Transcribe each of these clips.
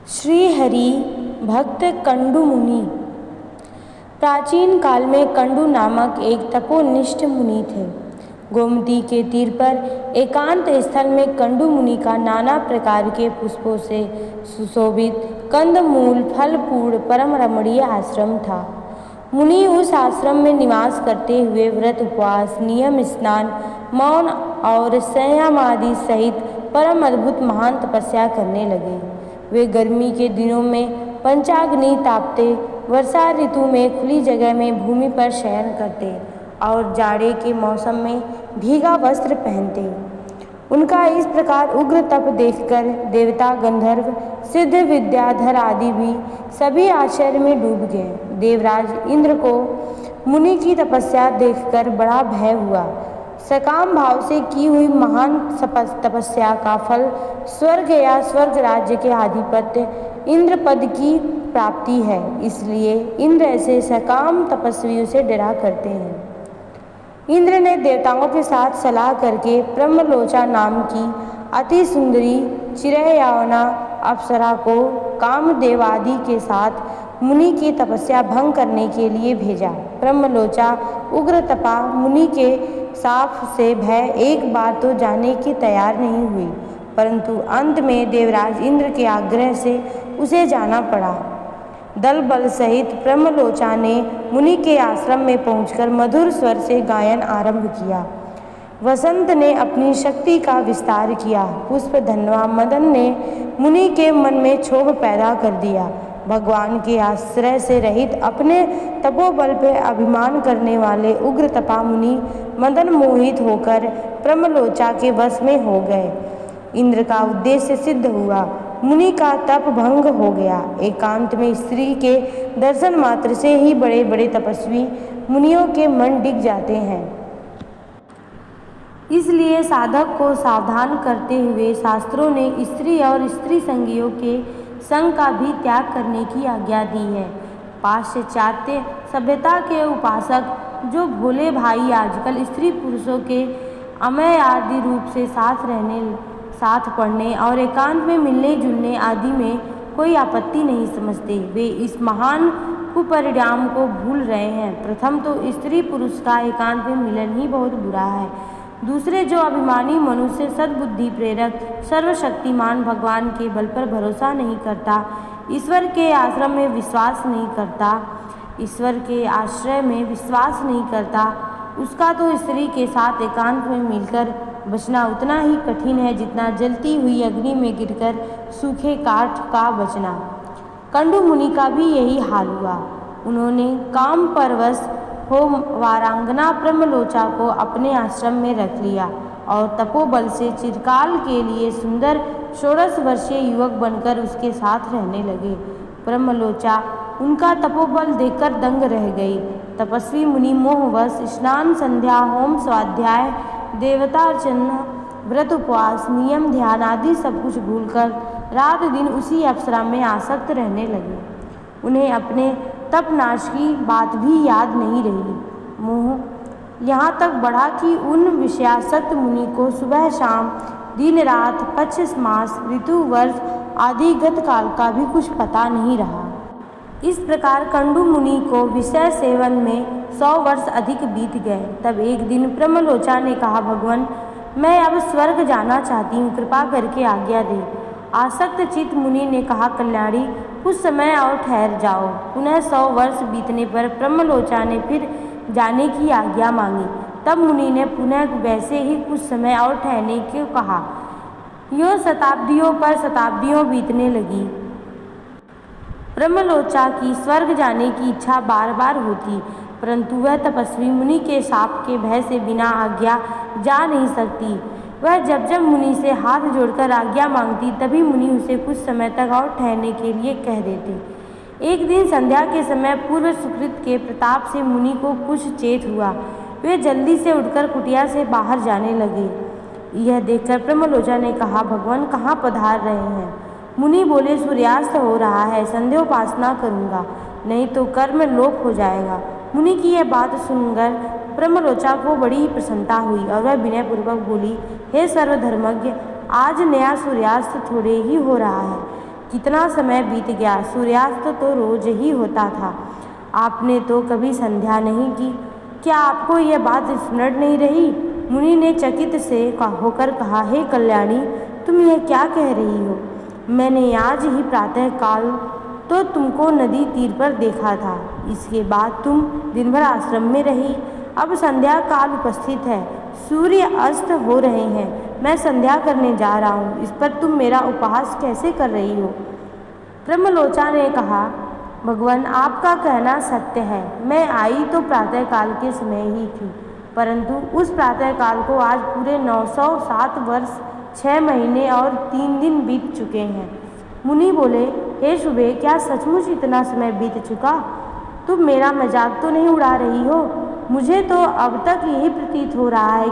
श्री हरि भक्त कंडू मुनि। प्राचीन काल में कंडू नामक एक तपोनिष्ठ मुनि थे। गोमती के तीर पर एकांत स्थल में कंडू मुनि का नाना प्रकार के पुष्पों से सुशोभित कंदमूल फलपूर्ण परम रमणीय आश्रम था। मुनि उस आश्रम में निवास करते हुए व्रत उपवास नियम स्नान मौन और संयम आदि सहित परम अद्भुत महान तपस्या करने लगे। वे गर्मी के दिनों में पंचाग्नि तापते, वर्षा ऋतु में खुली जगह में भूमि पर शयन करते और जाड़े के मौसम में भीगा वस्त्र पहनते। उनका इस प्रकार उग्र तप देखकर देवता गंधर्व सिद्ध विद्याधर आदि भी सभी आश्चर्य में डूब गए। देवराज इंद्र को मुनि की तपस्या देखकर बड़ा भय हुआ। सकाम भाव से की हुई महान तपस्या का फल स्वर्ग या स्वर्ग राज्य के आधिपत्य इंद्र पद की प्राप्ति है, इसलिए इंद्र ऐसे सकाम तपस्वियों से डरा करते हैं। इंद्र ने देवताओं के साथ सलाह करके ब्रह्मलोचा नाम की अति सुंदरी चिरयौवना अप्सरा को कामदेव आदि के साथ मुनि की तपस्या भंग करने के लिए भेजा। ब्रह्मलोचा उग्र तपा मुनि के साफ से भय एक बार तो जाने की तैयार नहीं हुई, परंतु अंत में देवराज इंद्र के आग्रह से उसे जाना पड़ा। दल बल सहित ब्रह्मलोचा ने मुनि के आश्रम में पहुंचकर मधुर स्वर से गायन आरंभ किया। वसंत ने अपनी शक्ति का विस्तार किया। पुष्प धनवा मदन ने मुनि के मन में क्षोभ पैदा कर दिया। भगवान के आश्रय से रहित अपने तपोबल पर अभिमान करने वाले उग्र तपा मुनि मदन मोहित होकर ब्रह्मलोचा के वश में हो गए। इंद्र का उद्देश्य सिद्ध हुआ। मुनि का तप भंग हो गया। एकांत में स्त्री के दर्शन मात्र से ही बड़े बड़े तपस्वी मुनियों के मन डिग जाते हैं। इसलिए साधक को सावधान करते हुए शास्त्रों ने स्त्री और स्त्री संगियों के संग का भी त्याग करने की आज्ञा दी है। पाश्चात्य सभ्यता के उपासक जो भोले भाई आजकल स्त्री पुरुषों के अमय आदि रूप से साथ रहने, साथ पढ़ने और एकांत में मिलने जुलने आदि में कोई आपत्ति नहीं समझते, वे इस महान कुपरिणाम को भूल रहे हैं। प्रथम तो स्त्री पुरुष का एकांत में मिलन ही बहुत बुरा है। दूसरे जो अभिमानी मनुष्य सद्बुद्धि प्रेरक सर्वशक्तिमान भगवान के बल पर भरोसा नहीं करता, ईश्वर के आश्रम में विश्वास नहीं करता, ईश्वर के आश्रय में विश्वास नहीं करता, उसका तो स्त्री के साथ एकांत में मिलकर बचना उतना ही कठिन है जितना जलती हुई अग्नि में गिरकर सूखे काठ का बचना। कंडू मुनि का भी यही हाल हुआ। उन्होंने काम परवश हो वारांगना ब्रह्मलोचा को अपने आश्रम में रख लिया और तपोबल से चिरकाल के लिए सुंदर 16 वर्षीय युवक बनकर उसके साथ रहने लगे। ब्रह्मलोचा उनका तपोबल देखकर दंग रह गई। तपस्वी मुनि मोहवश स्नान संध्या होम स्वाध्याय देवता अर्चना व्रत उपवास नियम ध्यान आदि सब कुछ भूलकर रात दिन उसी अप्सरा में आसक्त रहने लगे। उन्हें अपने तपनाश की बात भी याद नहीं रही। मोह यहाँ तक बढ़ा कि उन विषयासक्त मुनि को सुबह शाम दिन रात पक्ष मास ऋतु वर्ष आदि गत काल का भी कुछ पता नहीं रहा। इस प्रकार कंडू मुनि को विषय सेवन में 100 वर्ष अधिक बीत गए। तब एक दिन ब्रह्मलोचा ने कहा, भगवान मैं अब स्वर्ग जाना चाहती हूँ, कृपा करके आज्ञा दे। आसक्त चित्त मुनि ने कहा, कल्याणी कुछ समय और ठहर जाओ। पुनः 100 वर्ष बीतने पर ब्रह्मलोचा ने फिर जाने की आज्ञा मांगी। तब मुनि ने पुनः वैसे ही कुछ समय और ठहरने को कहा। यूँ शताब्दियों पर शताब्दियों बीतने लगी। ब्रह्मलोचा की स्वर्ग जाने की इच्छा बार बार होती, परंतु वह तपस्वी मुनि के शाप के भय से बिना आज्ञा जा नहीं सकती। वह जब जब मुनि से हाथ जोड़कर आज्ञा मांगती, तभी मुनि उसे कुछ समय तक और ठहरने के लिए कह देते। एक दिन संध्या के समय पूर्व सुकृत के प्रताप से मुनि को कुछ चेत हुआ। वे जल्दी से उठकर कुटिया से बाहर जाने लगे। यह देखकर ब्रह्मलोचा ने कहा, भगवान कहाँ पधार रहे हैं? मुनि बोले, सूर्यास्त हो रहा है, संध्योपासना करूँगा, नहीं तो कर्म लोप हो जाएगा। मुनि की यह बात सुनकर ब्रह्मलोचा को बड़ी ही प्रसन्नता हुई और वह विनयपूर्वक बोली, हे सर्वधर्मज्ञ, आज नया सूर्यास्त थोड़े ही हो रहा है, कितना समय बीत गया, सूर्यास्त तो रोज ही होता था। आपने तो कभी संध्या नहीं की, क्या आपको यह बात स्मरण नहीं रही? मुनि ने चकित से होकर कहा, हे कल्याणी, तुम यह क्या कह रही हो? मैंने आज ही प्रातः काल तो तुमको नदी तीर पर देखा था। इसके बाद तुम दिन भर आश्रम में रही। अब संध्या काल उपस्थित है, सूर्य अस्त हो रहे हैं, मैं संध्या करने जा रहा हूँ, इस पर तुम मेरा उपहास कैसे कर रही हो? ब्रह्मलोचा ने कहा, भगवान, आपका कहना सत्य है। मैं आई तो प्रातःकाल के समय ही थी, परंतु उस प्रातःकाल को आज पूरे 907 वर्ष 6 महीने और 3 दिन बीत चुके हैं। मुनि बोले, हे शुभे, क्या सचमुच इतना समय बीत चुका? तुम मेरा मजाक तो नहीं उड़ा रही हो? मुझे तो अब तक यही प्रतीत हो रहा है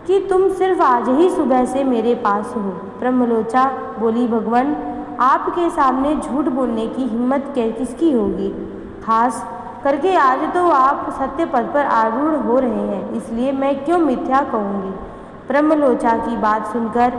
कि तुम सिर्फ आज ही सुबह से मेरे पास हो। ब्रह्मलोचा बोली, भगवान, आपके सामने झूठ बोलने की हिम्मत किसकी होगी? खास करके आज तो आप सत्य पद पर आरूढ़ हो रहे हैं, इसलिए मैं क्यों मिथ्या कहूँगी? ब्रह्मलोचा की बात सुनकर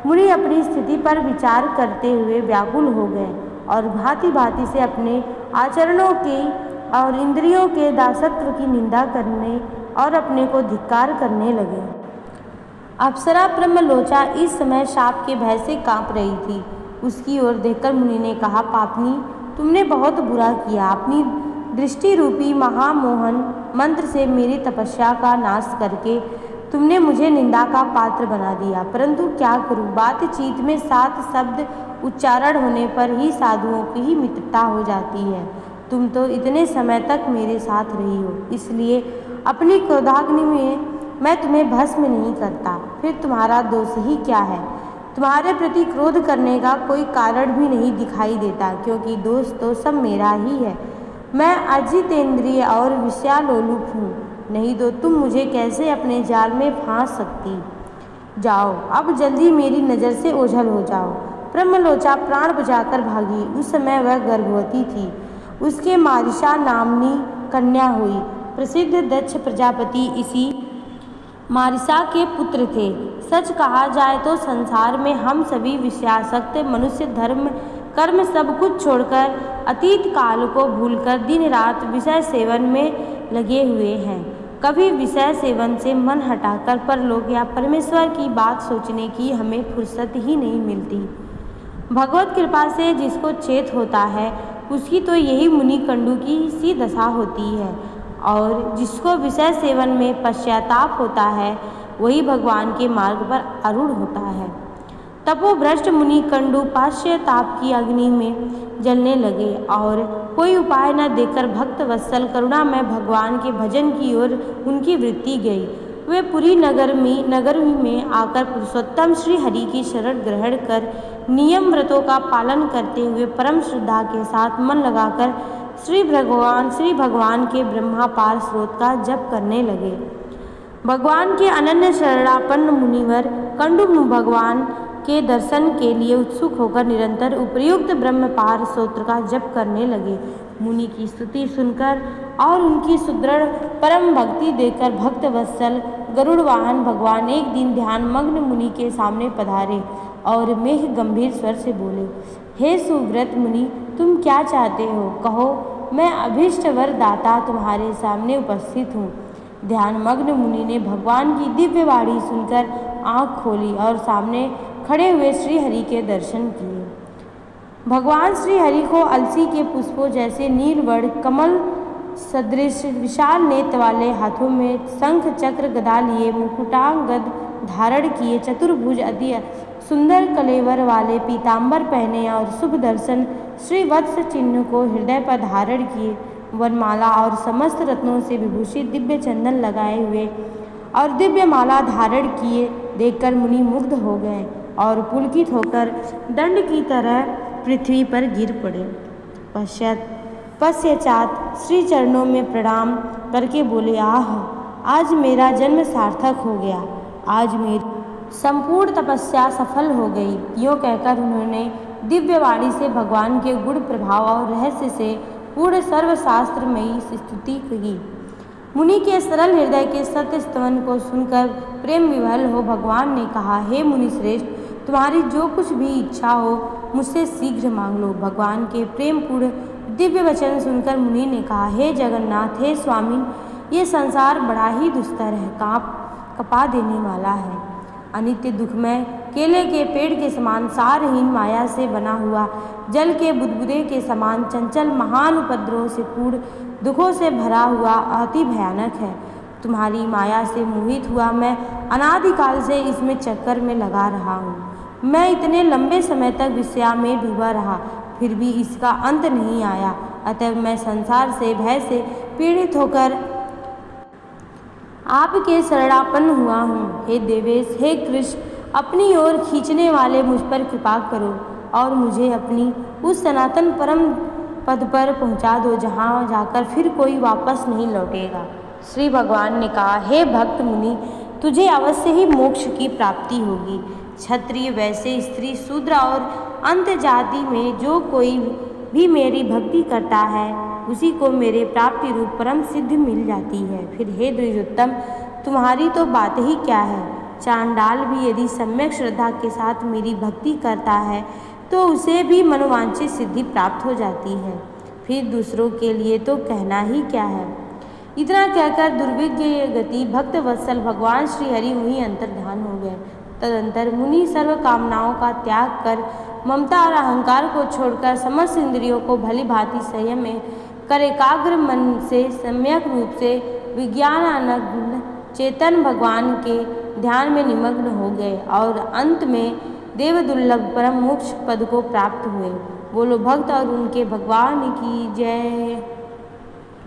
मुनि अपनी स्थिति पर विचार करते हुए व्याकुल हो गए और भांति भांति से अपने आचरणों की और इंद्रियों के दासत्व की निंदा करने और अपने को धिक्कार करने लगे। अप्सरा ब्रह्मलोचा इस समय शाप के भय से कांप रही थी। उसकी ओर देखकर मुनि ने कहा, पापनी, तुमने बहुत बुरा किया। अपनी दृष्टि रूपी महामोहन मंत्र से मेरी तपस्या का नाश करके तुमने मुझे निंदा का पात्र बना दिया। परंतु क्या करूं, बातचीत में 7 शब्द उच्चारण होने पर ही साधुओं की ही मित्रता हो जाती है। तुम तो इतने समय तक मेरे साथ रही हो, इसलिए अपनी क्रोधाग्नि में मैं तुम्हें भस्म नहीं करता। फिर तुम्हारा दोष ही क्या है? तुम्हारे प्रति क्रोध करने का कोई कारण भी नहीं दिखाई देता, क्योंकि दोष तो सब मेरा ही है। मैं अजितेंद्रिय और विषयालोलुप हूँ, नहीं तो तुम मुझे कैसे अपने जाल में फांस सकती? जाओ, अब जल्दी मेरी नज़र से ओझल हो जाओ। ब्रह्मलोचा प्राण बचाकर भागी। उस समय वह गर्भवती थी। उसके मारिशा नामनी कन्या हुई। प्रसिद्ध दक्ष प्रजापति इसी मारिशा के पुत्र थे। सच कहा जाए तो संसार में हम सभी विषयासक्त मनुष्य धर्म कर्म सब कुछ छोड़कर अतीत काल को भूलकर दिन रात विषय सेवन में लगे हुए हैं। कभी विषय सेवन से मन हटाकर परलोक या परमेश्वर की बात सोचने की हमें फुर्सत ही नहीं मिलती। भगवत कृपा से जिसको चेत होता है उसकी तो यही मुनि कंडू की सी दशा होती है, और जिसको विषय सेवन में पश्चाताप होता है वही भगवान के मार्ग पर आरूढ़ होता है। तपोभ्रष्ट मुनि कंडू पश्चाताप की अग्नि में जलने लगे और कोई उपाय न देकर भक्त वत्सल करुणामय भगवान के भजन की ओर उनकी वृत्ति गई। वे पूरी नगर में आकर पुरुषोत्तम श्री हरि की शरण ग्रहण कर नियम व्रतों का पालन करते हुए परम श्रद्धा के साथ मन लगाकर श्री भगवान के ब्रह्मापार स्रोत का जप करने लगे। भगवान के अनन्य शरणापन्न मुनिवर कंडू भगवान के दर्शन के लिए उत्सुक होकर निरंतर उपर्युक्त ब्रह्मपार स्तोत्र का जप करने लगे। मुनि की स्तुति सुनकर और उनकी सुदृढ़ परम भक्ति देखकर भक्त वत्सल गरुड़ वाहन भगवान एक दिन ध्यान मग्न मुनि के सामने पधारे और मेघ गंभीर स्वर से बोले, हे सुव्रत मुनि, तुम क्या चाहते हो? कहो, मैं अभीष्ट वर दाता तुम्हारे सामने उपस्थित हूँ। ध्यान मग्न मुनि ने भगवान की दिव्य वाणी सुनकर आँख खोली और सामने खड़े हुए श्री हरि के दर्शन किए। भगवान श्री हरि को अलसी के पुष्पों जैसे नीलवर्ण कमल सदृश विशाल नेत्र वाले, हाथों में शंख चक्र गदा लिए, मुकुटांगद धारण किए, चतुर्भुज अति सुंदर कलेवर वाले पीतांबर पहने और शुभ दर्शन श्री वत्स चिन्ह को हृदय पर धारण किए, वनमाला और समस्त रत्नों से विभूषित दिव्य चंदन लगाए हुए और दिव्य माला धारण किए देखकर मुनि मुग्ध हो गए और पुलकित होकर दंड की तरह पृथ्वी पर गिर पड़े। पश्चात श्री चरणों में प्रणाम करके बोले, आह, आज मेरा जन्म सार्थक हो गया, आज मेरी संपूर्ण तपस्या सफल हो गई। यूँ कहकर उन्होंने दिव्य वाणी से भगवान के गुण प्रभाव और रहस्य से पूर्ण सर्वशास्त्रमयी स्तुति की। मुनि के सरल हृदय के सत्य स्तवन को सुनकर प्रेम विवल हो भगवान ने कहा, हे मुनि श्रेष्ठ, तुम्हारी जो कुछ भी इच्छा हो मुझसे शीघ्र मांग लो। भगवान के प्रेमपूर्ण दिव्य वचन सुनकर मुनि ने कहा, हे जगन्नाथ, हे स्वामी, ये संसार बड़ा ही दुस्तर है, कपा देने वाला है। अनित्य दुखमय केले के पेड़ के समान सारहीन माया से बना हुआ, जल के बुदबुदे के समान चंचल महान उपद्रव से पूर्ण, दुखों से भरा हुआ अति भयानक है। तुम्हारी माया से मोहित हुआ मैं अनादिकाल से इसमें चक्कर में लगा रहा हूँ। मैं इतने लंबे समय तक विषया में डूबा रहा, फिर भी इसका अंत नहीं आया। अतः मैं संसार से भय से पीड़ित होकर आपके शरणापन्न हुआ हूँ। हे देवेश, हे कृष्ण, अपनी ओर खींचने वाले मुझ पर कृपा करो और मुझे अपनी उस सनातन परम पद पर पहुँचा दो, जहाँ जाकर फिर कोई वापस नहीं लौटेगा। श्री भगवान ने कहा, हे भक्त मुनि, तुझे अवश्य ही मोक्ष की प्राप्ति होगी। क्षत्रिय, वैश्य, स्त्री, शूद्र और अंत जाति में जो कोई भी मेरी भक्ति करता है, उसी को मेरे प्राप्ति रूप परम सिद्धि मिल जाती है। फिर हे द्विजोत्तम, तुम्हारी तो बात ही क्या है। चांडाल भी यदि सम्यक श्रद्धा के साथ मेरी भक्ति करता है तो उसे भी मनोवांछित सिद्धि प्राप्त हो जाती है, फिर दूसरों के लिए तो कहना ही क्या है। इतना कहकर दुर्विज्ञ गति भक्त वत्सल भगवान श्री हरि वहीं अंतर्ध्यान हो गए। तदंतर मुनि सर्व कामनाओं का त्याग कर, ममता और अहंकार को छोड़कर समस्त इंद्रियों को भली भांति संयम में कर एकाग्र मन से सम्यक रूप से विज्ञानानंद चेतन भगवान के ध्यान में निमग्न हो गए और अंत में देवदुर्लभ परम मोक्ष पद को प्राप्त हुए। बोलो भक्त और उनके भगवान की जय।